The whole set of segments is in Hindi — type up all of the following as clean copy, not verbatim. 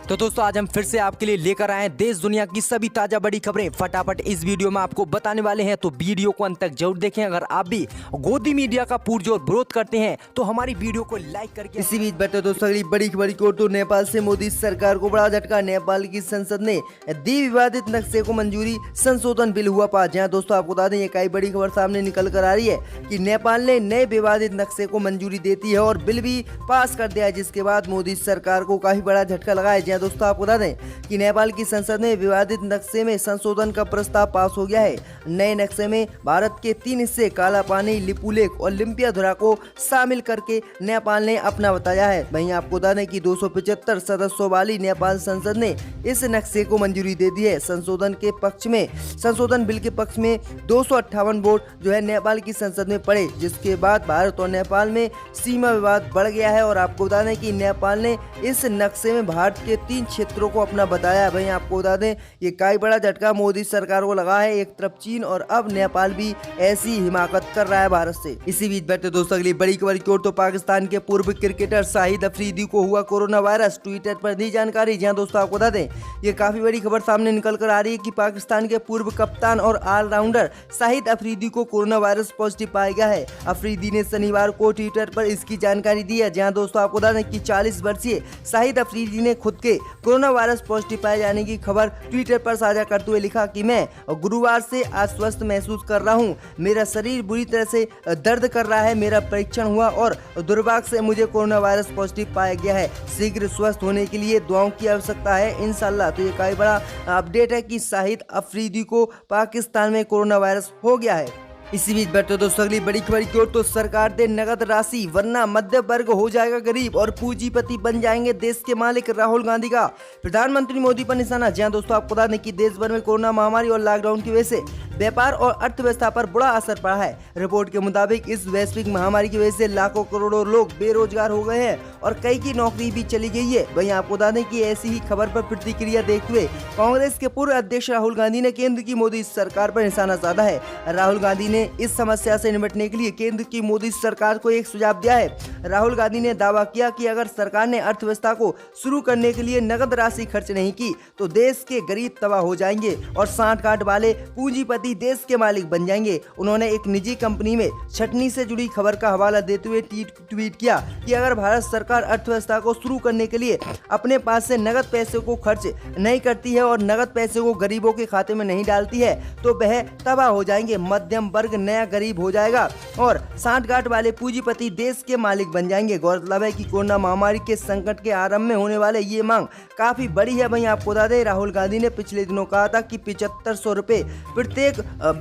तो दोस्तों आज हम फिर से आपके लिए लेकर आए हैं देश दुनिया की सभी ताजा बड़ी खबरें फटाफट इस वीडियो में आपको बताने वाले हैं। तो वीडियो को अंत तक जरूर देखें। अगर आप भी गोदी मीडिया का पुरजोर विरोध करते हैं तो हमारी वीडियो को लाइक करके। इसी बीच बैठे दोस्तों अगली बड़ी खबर की ओर। तो नेपाल से मोदी सरकार को बड़ा झटका। नेपाल की संसद ने दी विवादित नक्शे को मंजूरी, संशोधन बिल हुआ पास। जहाँ दोस्तों आपको बता दें ये कई बड़ी खबर सामने निकल कर आ रही है कि नेपाल ने नए विवादित नक्शे को मंजूरी देती है और बिल भी पास कर दिया है, जिसके बाद मोदी सरकार को काफी बड़ा झटका लगा है। जहाँ दोस्तों आपको बता दें कि नेपाल की संसद में विवादित नक्शे में संशोधन का प्रस्ताव पास हो गया है। नए नक्शे में भारत के 3 हिस्से काला पानी, लिपुलेख और लिम्पियाधुरा को शामिल करके नेपाल ने अपना बताया है। वहीं आपको बता दें कि 275 सदस्यों वाली नेपाल संसद ने इस नक्शे को मंजूरी दे दी है। संशोधन बिल के पक्ष में 258 वोट जो है नेपाल की संसद में पड़े, जिसके बाद भारत और नेपाल में सीमा विवाद बढ़ गया है। और आपको बता दें कि नेपाल ने इस नक्शे में भारत के 3 क्षेत्रों को अपना बताया। वहीं आपको बता दें ये काफी बड़ा झटका मोदी सरकार को लगा है। एक तरफ चीन और अब नेपाल भी ऐसी हिमाकत कर रहा है भारत से। इसी बीच बैठे दोस्तों अगली बड़ी खबर की ओर। तो पाकिस्तान के पूर्व क्रिकेटर शाहिद अफरीदी को हुआ कोरोना वायरस, ट्विटर पर दी जानकारी। जहां दोस्तों आपको बता दें ये काफी बड़ी खबर सामने निकल कर आ रही है कि पाकिस्तान के पूर्व कप्तान और ऑलराउंडर शाहिद अफरीदी को कोरोना वायरस पॉजिटिव पाया गया है। अफरीदी ने शनिवार को ट्विटर पर इसकी जानकारी दी है। जहां दोस्तों आपको बता दें कि 40 वर्षीय शाहिद अफरीदी ने खुद के कोरोना वायरस पॉजिटिव पाए जाने की खबर ट्विटर पर साझा करते हुए लिखा कि मैं गुरुवार से अस्वस्थ महसूस कर रहा हूं। मेरा शरीर बुरी तरह से दर्द कर रहा है। मेरा परीक्षण हुआ और दुर्भाग्य से मुझे कोरोना वायरस पॉजिटिव पाया गया है। शीघ्र स्वस्थ होने के लिए दुआओं की आवश्यकता है इंशाल्लाह। तो ये काफी बड़ा अपडेट है कि शाहिद अफरीदी को पाकिस्तान में कोरोना वायरस हो गया है। इसी बीच बैठे दोस्तों अगली बड़ी खबर की ओर। तो सरकार दे नगद राशि वरना मध्य वर्ग हो जाएगा गरीब और पूंजीपति बन जाएंगे देश के मालिक। राहुल गांधी का प्रधानमंत्री मोदी पर निशाना। जहां दोस्तों आपको बता दें कि देश भर में कोरोना महामारी और लॉकडाउन की वजह से व्यापार और अर्थव्यवस्था पर बुरा असर पड़ा है। रिपोर्ट के मुताबिक इस वैश्विक महामारी की वजह से लाखों करोड़ों लोग बेरोजगार हो गए हैं और कई की नौकरी भी चली गई है। वहीं आपको बता दें कि ऐसी ही खबर पर प्रतिक्रिया देखते हुए कांग्रेस के पूर्व अध्यक्ष राहुल गांधी ने केंद्र की मोदी सरकार पर निशाना साधा है। राहुल गांधी ने इस समस्या से निपटने के लिए केंद्र की मोदी सरकार को एक सुझाव दिया है। राहुल गांधी ने दावा किया कि अगर सरकार ने अर्थव्यवस्था को शुरू करने के लिए नगद राशि खर्च नहीं की तो देश के गरीब तबाह हो जाएंगे और सांठ-गांठ वाले पूंजीपति देश के मालिक बन जाएंगे। उन्होंने एक निजी कंपनी में छटनी से जुड़ी खबर का हवाला देते हुए ट्वीट किया कि अगर भारत सरकार अर्थव्यवस्था को शुरू करने के लिए अपने पास से नगद पैसे को खर्च नहीं करती है और नगद पैसे को गरीबों के खाते में नहीं डालती है तो वह तबाह हो जाएंगे। मध्यम वर्ग नया गरीब हो जाएगा और सांठ-गांठ वाले पूंजीपति देश के मालिक बन जाएंगे। गौरतलब है कि कोरोना महामारी के संकट के आरंभ में होने वाले ये मांग काफी बड़ी है। वहीं आपको बता दें राहुल गांधी ने पिछले दिनों कहा था कि 7500 रुपए प्रत्येक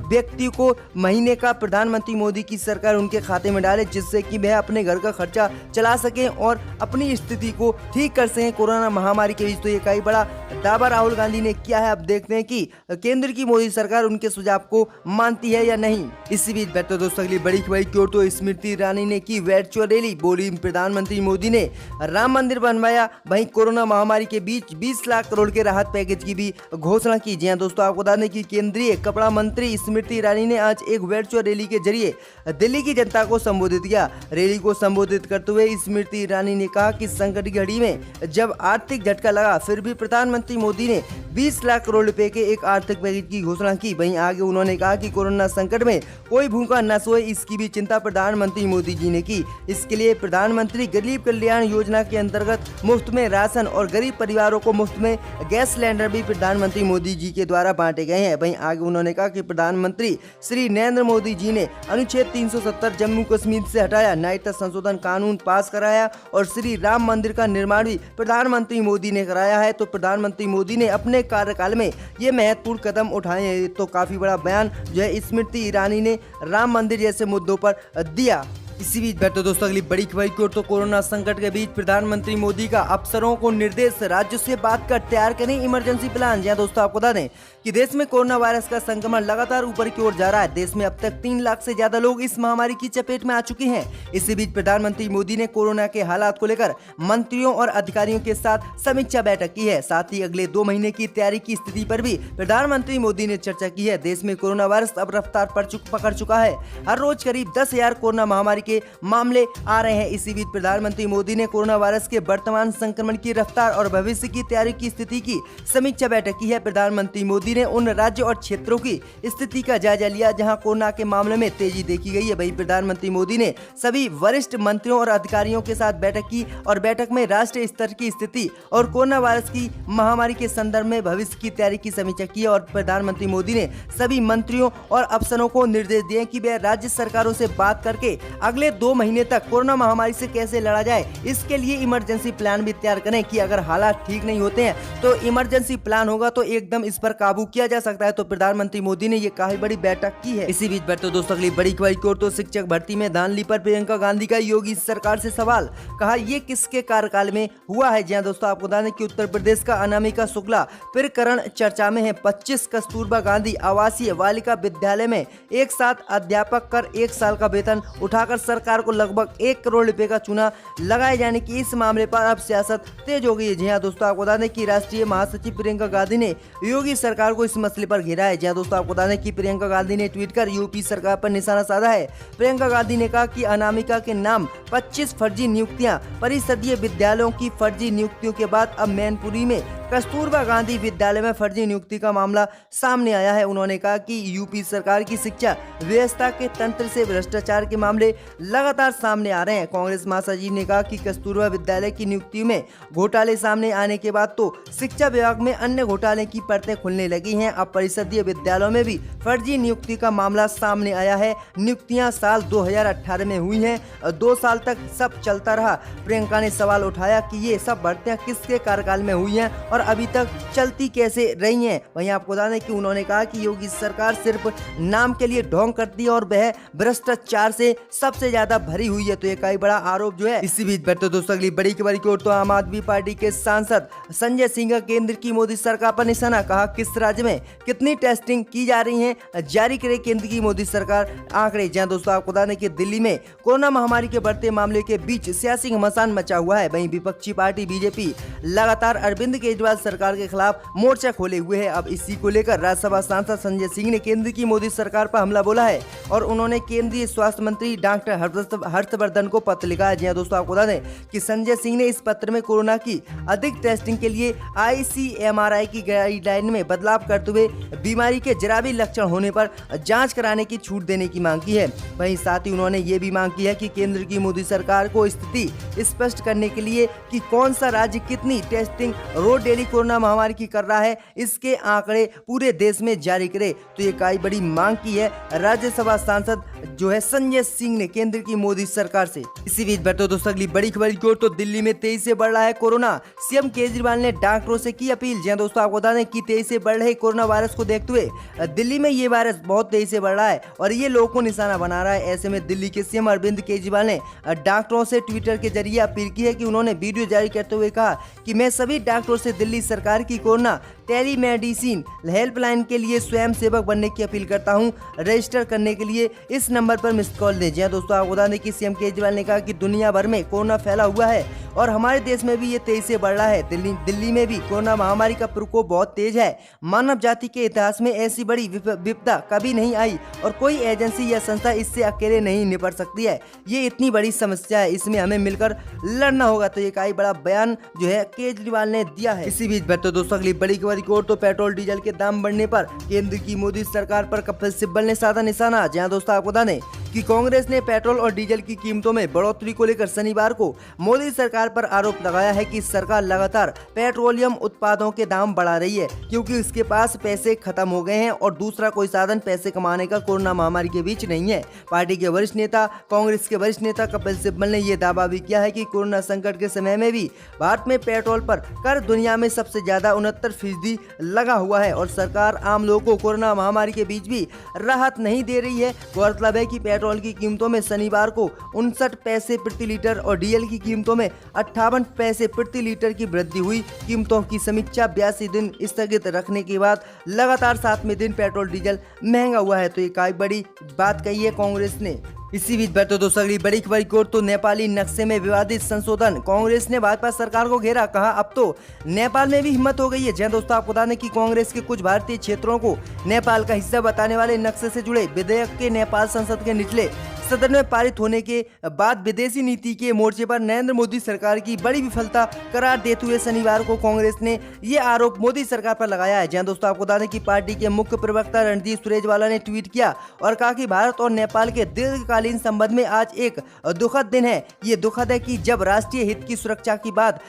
व्यक्ति को महीने का प्रधानमंत्री मोदी की सरकार उनके खाते में डाले, जिससे कि वह अपने घर का खर्चा चला सके और अपनी स्थिति को ठीक कर सकें कोरोना महामारी के बीच। तो ये कई बड़ा दावा राहुल गांधी ने किया है। अब देखते हैं कि केंद्र की मोदी सरकार उनके सुझाव को मानती है या नहीं। इसी बीच बैठे दोस्तों अगली बड़ी खबर की ओर। तो स्मृति ईरानी ने की वर्चुअल रैली, बोली प्रधानमंत्री मोदी ने राम मंदिर बनवाया। वहीं कोरोना महामारी के बीच 20 लाख करोड़ के राहत पैकेज की भी घोषणा की। जी हां दोस्तों आपको बता दें कि केंद्रीय कपड़ा मंत्री स्मृति ईरानी ने आज एक वर्चुअल रैली के जरिए दिल्ली की जनता को संबोधित किया। रैली को संबोधित करते हुए स्मृति ईरानी ने कहा कि संकट की घड़ी में जब आर्थिक झटका लगा फिर भी प्रधानमंत्री मोदी ने 20 लाख करोड़ रुपए के एक आर्थिक पैकेज की घोषणा की। वहीं आगे उन्होंने कहा कि कोरोना संकट में कोई भूखा न सोए, इसकी भी चिंता प्रधानमंत्री मोदी जी ने की। इसके लिए प्रधानमंत्री गरीब कल्याण योजना के अंतर्गत मुफ्त में राशन और गरीब परिवारों को मुफ्त में गैस सिलेंडर भी प्रधानमंत्री मोदी जी के द्वारा बांटे गए हैं। वहीं आगे उन्होंने कहा कि प्रधानमंत्री श्री नरेंद्र मोदी जी ने अनुच्छेद 370 जम्मू कश्मीर से हटाया, नागरिकता संशोधन कानून पास कराया और श्री राम मंदिर का निर्माण भी प्रधानमंत्री मोदी ने कराया है। तो प्रधानमंत्री मोदी ने अपने कार्यकाल में ये महत्वपूर्ण कदम उठाए हैं। तो काफी बड़ा बयान जो है स्मृति ईरानी ने राम मंदिर जैसे मुद्दों पर दिया। इसी बीच बैठे दोस्तों अगली बड़ी खबर की ओर। तो कोरोना संकट के बीच प्रधानमंत्री मोदी का अफसरों को निर्देश, राज्यों से बात कर तैयार करें इमरजेंसी प्लान। जहां दोस्तों आपको बता दें कि देश में कोरोना वायरस का संक्रमण लगातार ऊपर की ओर जा रहा है। देश में अब तक 3 लाख से ज्यादा लोग इस महामारी की चपेट में आ चुके हैं। इसी बीच प्रधानमंत्री मोदी ने कोरोना के हालात को लेकर मंत्रियों और अधिकारियों के साथ समीक्षा बैठक की है। साथ ही अगले 2 महीने की तैयारी की स्थिति पर भी प्रधानमंत्री मोदी ने चर्चा की है। देश में कोरोना वायरस अब रफ्तार पकड़ चुका है। हर रोज करीब 10,000 कोरोना महामारी के मामले आ रहे हैं। इसी बीच प्रधानमंत्री मोदी ने कोरोना वायरस के वर्तमान संक्रमण की रफ्तार और भविष्य की तैयारी की स्थिति की समीक्षा बैठक की है। प्रधानमंत्री मोदी ने उन राज्यों और क्षेत्रों की स्थिति का जायजा लिया जहां कोरोना के मामले में तेजी देखी गई है। वहीं प्रधानमंत्री मोदी ने सभी वरिष्ठ मंत्रियों और अधिकारियों के साथ बैठक की और बैठक में राष्ट्रीय स्तर की स्थिति और कोरोना वायरस की महामारी के संदर्भ में भविष्य की तैयारी की समीक्षा की और प्रधानमंत्री मोदी ने सभी मंत्रियों और अफसरों को निर्देश दिए कि वे राज्य सरकारों से बात करके अगले 2 महीने तक कोरोना महामारी से कैसे लड़ा जाए, इसके लिए इमरजेंसी प्लान भी तैयार करें कि अगर हालात ठीक नहीं होते हैं तो इमरजेंसी प्लान होगा तो एकदम इस पर काबू किया जा सकता है। तो प्रधानमंत्री मोदी ने ये काफी बड़ी बैठक की है। इसी बीच बढ़ते दोस्तों अगली बड़ी खबर की ओर तो शिक्षक भर्ती में धांधली पर प्रियंका गांधी का योगी सरकार से सवाल, कहा ये किसके कार्यकाल में हुआ है। जहां दोस्तों आपको बता दें कि उत्तर प्रदेश का अनामिका शुक्ला प्रकरण चर्चा में है। 25 कस्तूरबा गांधी आवासीय बालिका विद्यालय में एक साथ अध्यापक कर 1 साल का वेतन उठाकर सरकार को लगभग 1 करोड़ रुपए का चूना लगाए जाने की इस मामले पर अब सियासत तेज हो गई है। जी हाँ दोस्तों आपको बता दें कि राष्ट्रीय महासचिव प्रियंका गांधी ने योगी सरकार को इस मसले पर घेरा है। जहां दोस्तों आपको बता दें कि प्रियंका गांधी ने ट्वीट कर यूपी सरकार पर निशाना साधा है। प्रियंका गांधी ने कहा कि अनामिका के नाम 25 फर्जी नियुक्तियां, परिषदीय विद्यालयों की फर्जी नियुक्तियों के बाद अब मैनपुरी में कस्तूरबा गांधी विद्यालय में फर्जी नियुक्ति का मामला सामने आया है। उन्होंने कहा कि यूपी सरकार की शिक्षा व्यवस्था के तंत्र से भ्रष्टाचार के मामले लगातार सामने आ रहे हैं। कांग्रेस महासचिव ने कहा कि कस्तूरबा विद्यालय की नियुक्ति में घोटाले सामने आने के बाद तो शिक्षा विभाग में अन्य घोटाले की परतें खुलने लगी हैं। अब परिषदीय विद्यालयों में भी फर्जी नियुक्ति का मामला सामने आया है। नियुक्तियां साल 2018 में हुई हैं, 2 साल तक सब चलता रहा। प्रियंका ने सवाल उठाया कि ये सब भर्तियां किसके कार्यकाल में हुई हैं और अभी तक चलती कैसे रही हैं। वहीं आपको बता दें कि उन्होंने कहा कि योगी सरकार सिर्फ नाम के लिए ढोंग करती है और वह भ्रष्टाचार से सबसे ज्यादा भरी हुई है। तो ये कई बड़ा आरोप जो है। इसी बीच बढ़ते दोस्तों अगली बड़ी खबर की ओर तो आम आदमी पार्टी के सांसद संजय सिंह का केंद्र की मोदी सरकार पर निशाना, कहा किस राज्य में कितनी टेस्टिंग की जा रही है, जारी करे केंद्र की मोदी सरकार आंकड़े। जहां दोस्तों आपको बता दें कि दिल्ली में कोरोना महामारी के बढ़ते मामले के बीच सियासी घमासान मचा हुआ है। वहीं विपक्षी पार्टी बीजेपी लगातार अरविंद केजरीवाल सरकार के खिलाफ मोर्चा खोले हुए है। अब इसी को लेकर राज्यसभा सांसद संजय सिंह ने केंद्र की मोदी सरकार पर हमला बोला है और उन्होंने केंद्रीय स्वास्थ्य मंत्री डॉक्टर हर्षवर्धन को पत्र लिखा है। जी हाँ दोस्तों आपको बता दें कि संजय सिंह ने इस पत्र में कोरोना की अधिक टेस्टिंग के लिए ICMR की गाइडलाइन में बदलाव करते हुए बीमारी के जरा भी लक्षण होने पर जांच कराने की छूट देने की मांग की है। वहीं साथ ही उन्होंने ये भी मांग की है कि केंद्र की मोदी सरकार को स्थिति स्पष्ट करने के लिए कि कौन सा राज्य कितनी टेस्टिंग रोज डेली कोरोना महामारी की कर रहा है, इसके आंकड़े पूरे देश में जारी करे। तो ये कई बड़ी मांग की है राज्यसभा सांसद जो है संजय सिंह ने केंद्र की मोदी सरकार से। इसी बीच बढ़ते दोस्तों अगली बड़ी खबर की ओर तो दिल्ली में तेजी से बढ़ रहा है कोरोना। सीएम केजरीवाल ने डॉक्टरों से की अपील। जी दोस्तों आपको बता दें कि तेजी से बढ़ रहे कोरोना वायरस को देखते हुए दिल्ली में ये वायरस बहुत तेजी से बढ़ रहा है और ये लोगों को निशाना बना रहा है। ऐसे में दिल्ली के सीएम अरविंद केजरीवाल ने डॉक्टरों से ट्विटर के जरिए अपील की है कि उन्होंने वीडियो जारी करते हुए कहा कि मैं सभी डॉक्टरों से दिल्ली सरकार की कोरोना टेलीमेडिसिन हेल्पलाइन के लिए स्वयं सेवक बनने की अपील करता हूं। रजिस्टर करने के लिए इस नंबर पर मिस्ड कॉल दें। जी दोस्तों आपको बता दें कि सीएम केजरीवाल ने कहा कि दुनिया भर में कोरोना फैला हुआ है और हमारे देश में भी ये तेजी से बढ़ रहा है। दिल्ली में भी कोरोना महामारी का प्रकोप बहुत तेज है। मानव जाति के इतिहास में ऐसी बड़ी विपदा कभी नहीं आई और कोई एजेंसी या संस्था इससे अकेले नहीं निपट सकती है। ये इतनी बड़ी समस्या है, इसमें हमें मिलकर लड़ना होगा। तो ये कई बड़ा बयान जो है केजरीवाल ने दिया है। इसी बीच बढ़ते दोस्तों अगली बड़ी खबर की ओर तो पेट्रोल डीजल के दाम बढ़ने पर केंद्र की मोदी सरकार पर कपिल सिब्बल ने साधा निशाना। जहां दोस्तों आपको बता दें कि कांग्रेस ने पेट्रोल और डीजल की कीमतों में बढ़ोतरी को लेकर शनिवार को मोदी सरकार पर आरोप लगाया है कि सरकार लगातार पेट्रोलियम उत्पादों के दाम बढ़ा रही है क्योंकि उसके पास पैसे खत्म हो गए हैं और दूसरा कोई साधन पैसे कमाने का कोरोना महामारी के बीच नहीं है। पार्टी के वरिष्ठ नेता कांग्रेस के वरिष्ठ नेता कपिल सिब्बल ने यह दावा भी किया है कि कोरोना संकट के समय में भी भारत में पेट्रोल पर कर दुनिया में सबसे ज्यादा 69% लगा हुआ है और सरकार आम लोगों को कोरोना महामारी के बीच भी राहत नहीं दे रही है। गौरतलब है कि पेट्रोल की कीमतों में शनिवार को 59 पैसे प्रति लीटर और डीजल की कीमतों में 58 पैसे प्रति लीटर की वृद्धि हुई। कीमतों की समीक्षा 82 दिन स्थगित रखने के बाद लगातार 7वें दिन पेट्रोल डीजल महंगा हुआ है। तो ये काफी बड़ी बात कही है कांग्रेस ने। इसी बीच बढ़ते दोस्तों अगली बड़ी खबर की ओर तो नेपाली नक्शे में विवादित संशोधन। कांग्रेस ने भाजपा सरकार को घेरा, कहा अब तो नेपाल में भी हिम्मत हो गई है। जहां दोस्तों आपको बता दें कि कांग्रेस के कुछ भारतीय क्षेत्रों को नेपाल का हिस्सा बताने वाले नक्शे से जुड़े विधेयक के नेपाल संसद के निचले सदन में पारित होने के बाद विदेशी नीति के मोर्चे पर नरेंद्र मोदी सरकार की बड़ी विफलता करार देते हुए शनिवार को कांग्रेस ने ये आरोप मोदी सरकार पर लगाया है। जहां दोस्तों आपको बता दें कि पार्टी के मुख्य प्रवक्ता रणदीप सुरजेवाला ने ट्वीट किया और कहा कि भारत और नेपाल के दीर्घकालीन संबंध में आज एक दुखद दिन है। ये दुखद है कि जब राष्ट्रीय हित की सुरक्षा की बात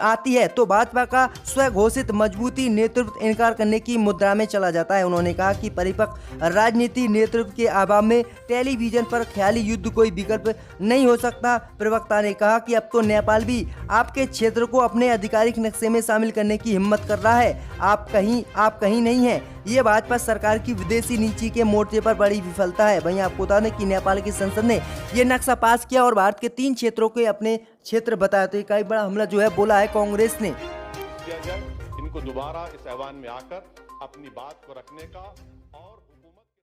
आती है तो भाजपा का स्वघोषित मजबूती नेतृत्व इनकार करने की मुद्रा में चला जाता है। उन्होंने कहा कि परिपक्व राजनीति नेतृत्व के अभाव में टेलीविजन पर ख्याली युद्ध कोई विकल्प नहीं हो सकता। प्रवक्ता ने कहा कि अब तो नेपाल भी आपके क्षेत्र को अपने आधिकारिक नक्शे में शामिल करने की हिम्मत कर रहा है। आप कहीं नहीं है। ये भाजपा सरकार की विदेशी नीति के मोर्चे पर बड़ी विफलता है। वहीं आपको बता दें कि नेपाल की संसद ने ये नक्शा पास किया और भारत के 3 क्षेत्रों को अपने क्षेत्र बताया। तो ये कई बड़ा हमला जो है बोला है कांग्रेस ने। इनको दोबारा इस ऐवान में आकर अपनी बात को रखने का